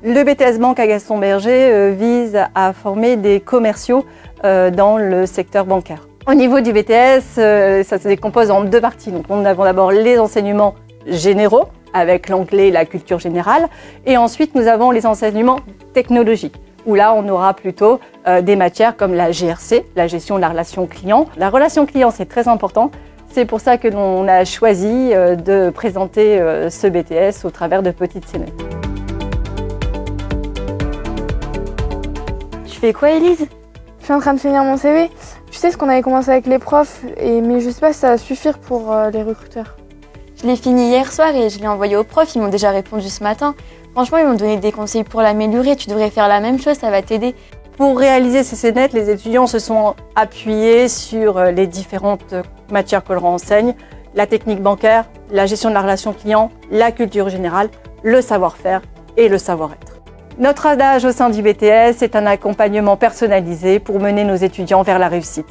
Le BTS Banque à Gaston Berger vise à former des commerciaux dans le secteur bancaire. Au niveau du BTS, ça se décompose en deux parties. Donc, nous avons d'abord les enseignements généraux, avec l'anglais et la culture générale. Et ensuite, nous avons les enseignements technologiques, où là, on aura plutôt des matières comme la GRC, la gestion de la relation client. La relation client, c'est très important. C'est pour ça que l'on a choisi de présenter ce BTS au travers de petites scénettes. Tu fais quoi, Élise? Je suis en train de finir mon CV. Tu sais ce qu'on avait commencé avec les profs, mais je sais pas si ça va suffire pour les recruteurs. Je l'ai fini hier soir et je l'ai envoyé aux profs, ils m'ont déjà répondu ce matin. Franchement, ils m'ont donné des conseils pour l'améliorer, tu devrais faire la même chose, ça va t'aider. Pour réaliser ces scénettes, les étudiants se sont appuyés sur les différentes matières que l'on enseigne, la technique bancaire, la gestion de la relation client, la culture générale, le savoir-faire et le savoir-être. Notre adage au sein du BTS est un accompagnement personnalisé pour mener nos étudiants vers la réussite.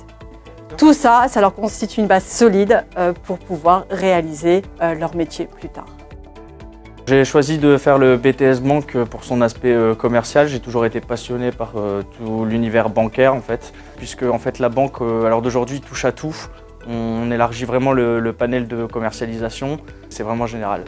Tout ça, ça leur constitue une base solide pour pouvoir réaliser leur métier plus tard. J'ai choisi de faire le BTS Banque pour son aspect commercial. J'ai toujours été passionné par tout l'univers bancaire en fait, puisque en fait la banque à l'heure d'aujourd'hui touche à tout. On élargit vraiment le panel de commercialisation. C'est vraiment général.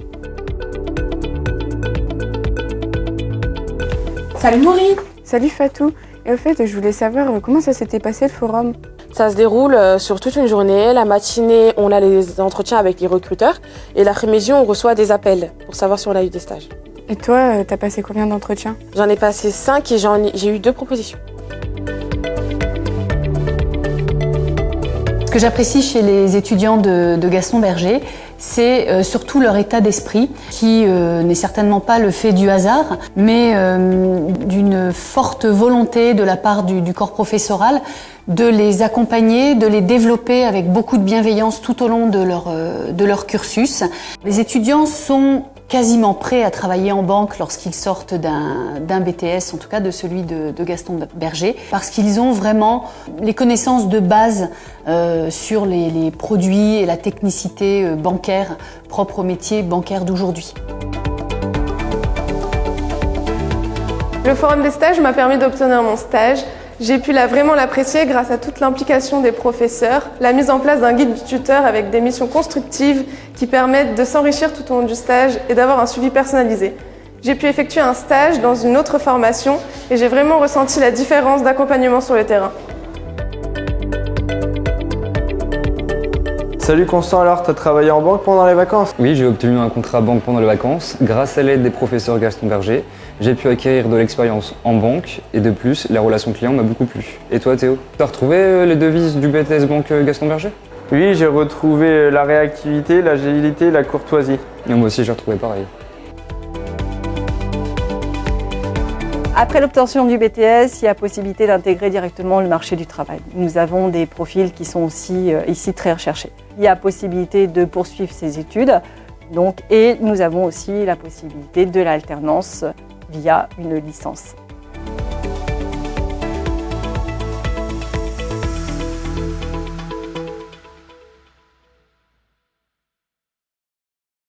Salut Maurice. Salut Fatou. Et au fait, je voulais savoir comment ça s'était passé le forum. Ça se déroule sur toute une journée. La matinée, on a les entretiens avec les recruteurs et l'après-midi, on reçoit des appels pour savoir si on a eu des stages. Et toi, t'as passé combien d'entretiens? J'en ai passé 5 et j'ai eu 2 propositions. Ce que j'apprécie chez les étudiants de Gaston Berger, c'est surtout leur état d'esprit, qui n'est certainement pas le fait du hasard, mais d'une forte volonté de la part du corps professoral de les accompagner, de les développer avec beaucoup de bienveillance tout au long de leur cursus. Les étudiants sont quasiment prêts à travailler en banque lorsqu'ils sortent d'un BTS, en tout cas de celui de Gaston Berger, parce qu'ils ont vraiment les connaissances de base sur les produits et la technicité bancaire propre au métier bancaire d'aujourd'hui. Le forum des stages m'a permis d'obtenir mon stage. J'ai pu vraiment l'apprécier grâce à toute l'implication des professeurs, la mise en place d'un guide du tuteur avec des missions constructives qui permettent de s'enrichir tout au long du stage et d'avoir un suivi personnalisé. J'ai pu effectuer un stage dans une autre formation et j'ai vraiment ressenti la différence d'accompagnement sur le terrain. Salut Constant, alors t'as travaillé en banque pendant les vacances? Oui, j'ai obtenu un contrat banque pendant les vacances. Grâce à l'aide des professeurs Gaston Berger, j'ai pu acquérir de l'expérience en banque et de plus, la relation client m'a beaucoup plu. Et toi Théo, t'as retrouvé les devises du BTS Banque Gaston Berger? Oui, j'ai retrouvé la réactivité, l'agilité, la courtoisie. Et moi aussi j'ai retrouvé pareil. Après l'obtention du BTS, il y a possibilité d'intégrer directement le marché du travail. Nous avons des profils qui sont aussi ici très recherchés. Il y a possibilité de poursuivre ses études, et nous avons aussi la possibilité de l'alternance via une licence.